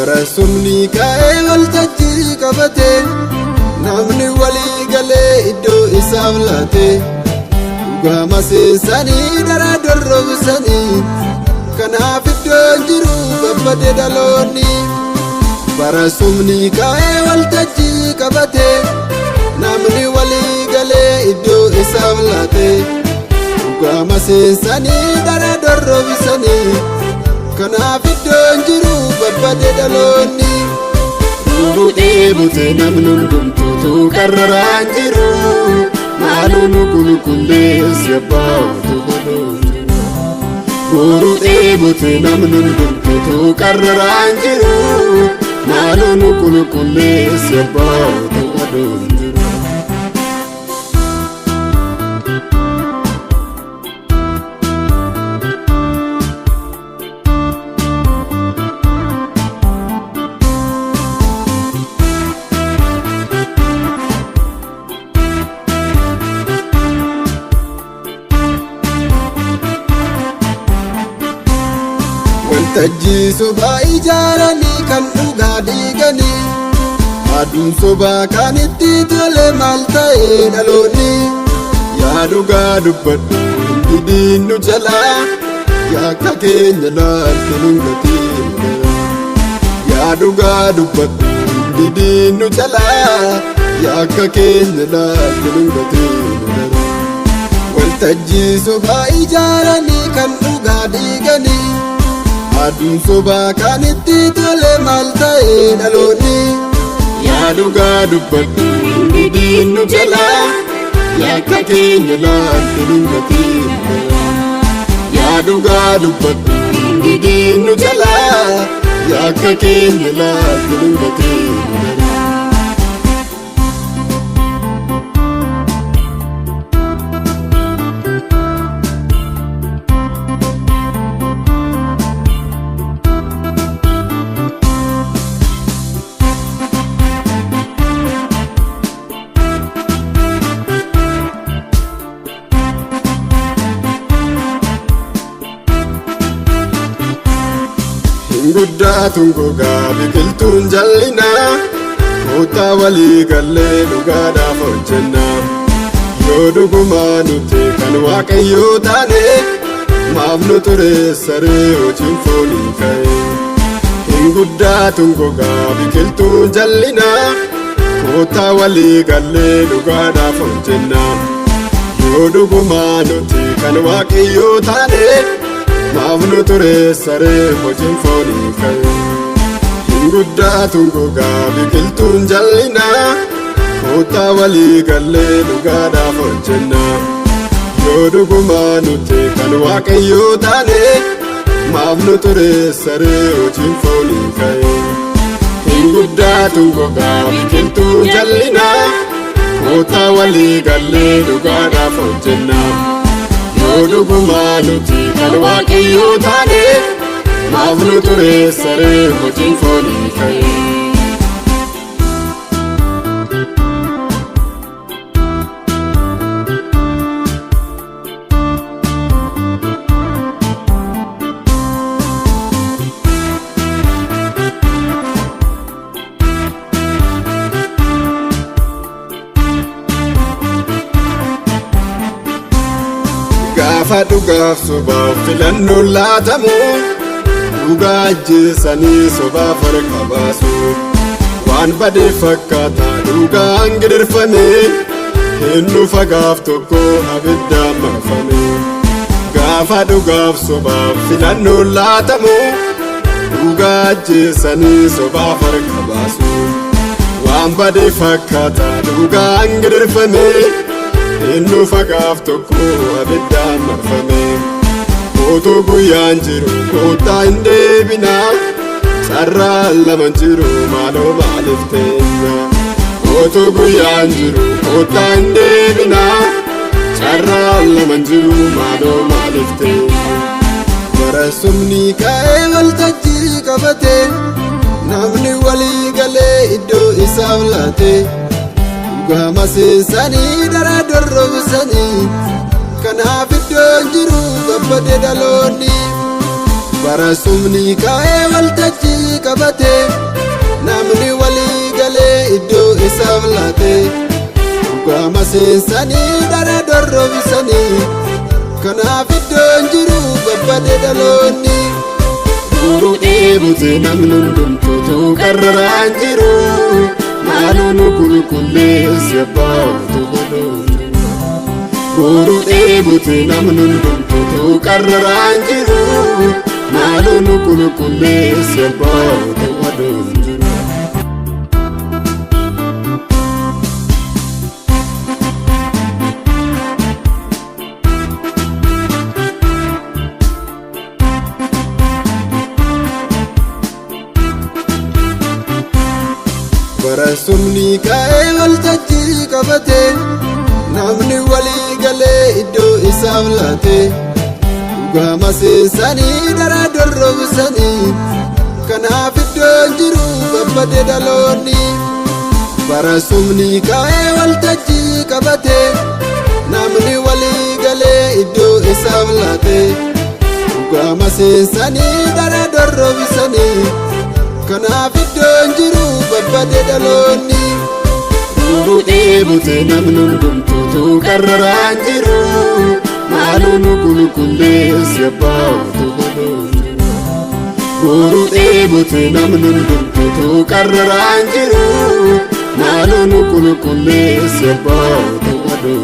Barasumni ka'ee waltajjii qabate namni walii galee iddoo isaaf laate dhugaa seensanii dara dorrobsanii kanaaf iddoon jiru babbade dhaloonni. Barasumni ka'ee waltajjii qabate namni walii galee iddoo isaaf laate dhugaa seensanii dara dorrobsanii kanaaf iddoon jiru babbade dhaloonni. Fuudhee butee namni hundumtuutu qarraraan jiru maaloo nu qulqulleessi abbaa utuu godhuun. Fuudhee butee namni hundumtuutu qarraraan jiru maaloo nu qulqulleessi abbaa utuu godhuun. Waltajjii sobaa ijaaranii kan dhugaa diiganii aduun sobaa kan itti tole maal ta'ee dhaloonni. Yaa dhugaa dubbadhu hindhiin nu jalaa yaa akka keenya laaltu nun gatii. Yaa dhugaa dubbadhu hindhiin nu jalaa yaa akka keenya laaltu nun gatii. Waltajjii sobaa ijaaranii kan dhugaa diiganii aduun sobaa kan itti tole maal ta'ee dhaloonni. Yaa dhugaa dubbadhu hindhiin nu jalaa yaa akka keenya laaltu nun gatii. Yaa dhugaa dubbadhu hindhiin nu jalaa yaa akka keenya laaltu nun gatii. Guddaatuun gogaa biqiltuun jallinaa kootaa walii gallee dhugaadhaaf hojjennaa. Yoo dhugumaa nuti kan waaqayyoo taane maaf nu ture saree hojiin foonii ka'e. Guddaatuun gogaa biqiltuun jallinaa kootaa walii gallee dhugaadhaaf hojjennaa. Yoo dhugumaa nuti kan waaqayyoo taane maaf nu ture saree hojiin foonii ka'e. Guddaatuun gogaa biqiltuun jallinaa kootaa walii gallee dhugaadhaaf hojjennaa. Yoo dhugumaa nuti kan waaqayyoo taane maaf nu ture saree hojiin foonii ka'e. Guddaatuun gogaa biqiltuun jallinaa kootaa walii gallee dhugaadhaaf hojjennaa. Yoo dhugumaa nuti kan waaqayyoo taane maaf nu ture saree hojiin foonii ka'e. Gaafa dhugaaf sobaaf filannoon laatamu dhugaa ajjeesanii sobaaf harka baasu. Waan badee fakkaata dhugaan gidirfame hinnu fagaaf tokko abiddaan marfame. Gaafa dhugaaf sobaaf filannoon laatamu dhugaa ajjeesanii sobaaf harka baasu. Waan badee fakkaata dhugaan gidirfame hinnu fagaaf tokko abiddaan marfame. Kootuu guyyaan jiru koottaa hin deebinaa carraan lama jiru maaloo maaliif teenya. Kootuu guyyaan jiru koottaa hin deebinaa carraan lama jiru maaloo maaliif teenya. Barasumni ka'ee waltajjii qabate namni walii galee iddoo isaaf laate dhugaa seensanii dara dorrobsanii kanaaf iddoon jiru babbade dhaloonni. Barasumni ka'ee waltajjii qabate namni walii galee iddoo isaaf laate dhugaama seensanii dara dorrobsanii kanaaf iddoon jiru babbade dhaloonni guruu dheebute namni hundumtuutu qarraraan jiru maaloo nu qulqulleessi abbaatu godhu guruu dheebute namni hundumtuutu qarraraan jiru maaloo nu qulqulleessi abbaatu godhu. Barasumni ka'ee waltajjii qabate namni walii galee iddoo isaaf laate dhugaama seensanii dara dorrobsanii kanaaf iddoon jiru babbade dhaloonni Barasumni ka'ee waltajjii qabate namni walii galee iddoo isaaf laate dhugaama seensanii dara dorrobsanii kanaaf iddoon jiru babbade dhaloonni guruu dheebute namni hundumtuutu qarraraan jiru maaloo nu qulqulleessi abbaatu godhu guruu dheebute namni hundumtuutu qarraraan jiru maaloo nu qulqulleessi abbaatu godhu.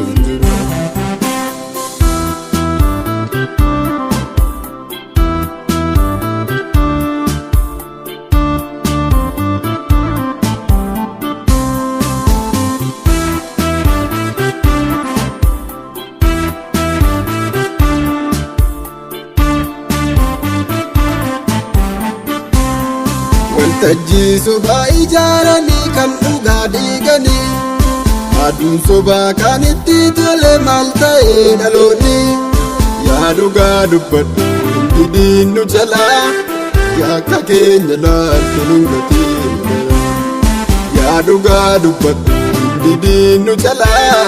Waltajjii sobaa ijaaranii kan dhugaa diiganii aduun sobaa kan itti tole maal ta'ee dhaloonni yaa dhugaa dubbadhu didiin nu jalaa yaa akka keenya laaltu nu gatii yaa dhugaa dubbadhu didiin nu jalaa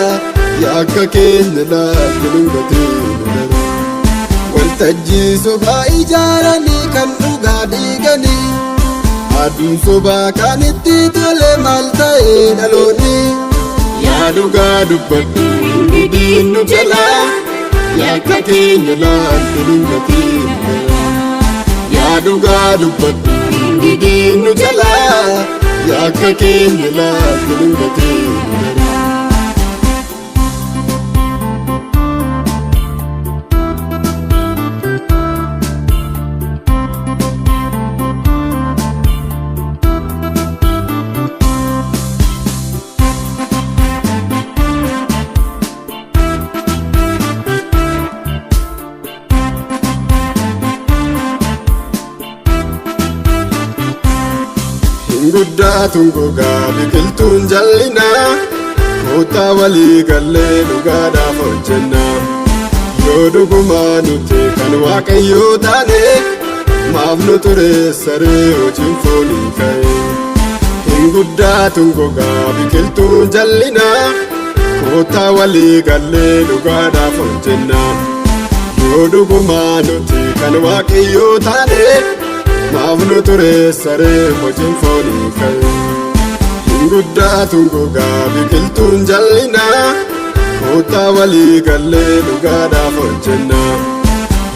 yaa akka keenya laaltu nu gatii waltajjii sobaa ijaaranii kan dhugaa diiganii aduun sobaa kan itti tole maal ta'ee dhaloonni yaa dhugaa dubbadhu didiin nu jalaa yaa akka keenya laaltu nu gatii yaa dhugaa dubbadhu didiin nu jalaa yaa akka keenya laaltu nu gatii. Guddaatuun gogaa biqiltuun jallinaa kootaa walii gallee dhugaadhaaf hojjennaa yoo dhugumaa nuti kan waaqayyoo taane maaf nu xureessaree hojiin foonii ka'e guddaatuun gogaa biqiltuun jallinaa kootaa walii gallee dhugaadhaaf hojjennaa yoo dhugumaa nuti kan waaqayyoo taane maaf nu xureessaree hojiin foonii ka'e guddaatuun gogaa biqiltuun jallinaa kootaa walii gallee dhugaadhaaf hojjennaa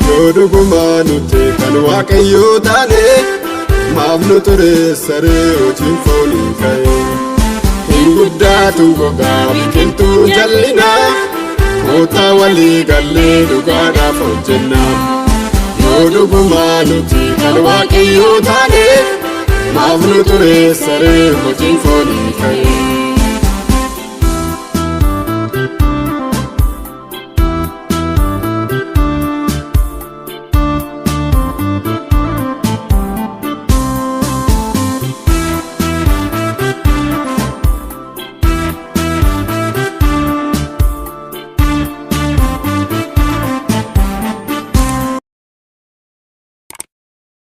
yoo dhugumaa nuti kan waaqayyoo taane maaf nu xureessaree hojiin foonii ka'e guddaatuun gogaa biqiltuun jallinaa kootaa walii gallee dhugaadhaaf hojjennaa yoo dhugumaa nuti kan waaqayyoo taane maaf nu xureessaree hojiin foonii ka'e.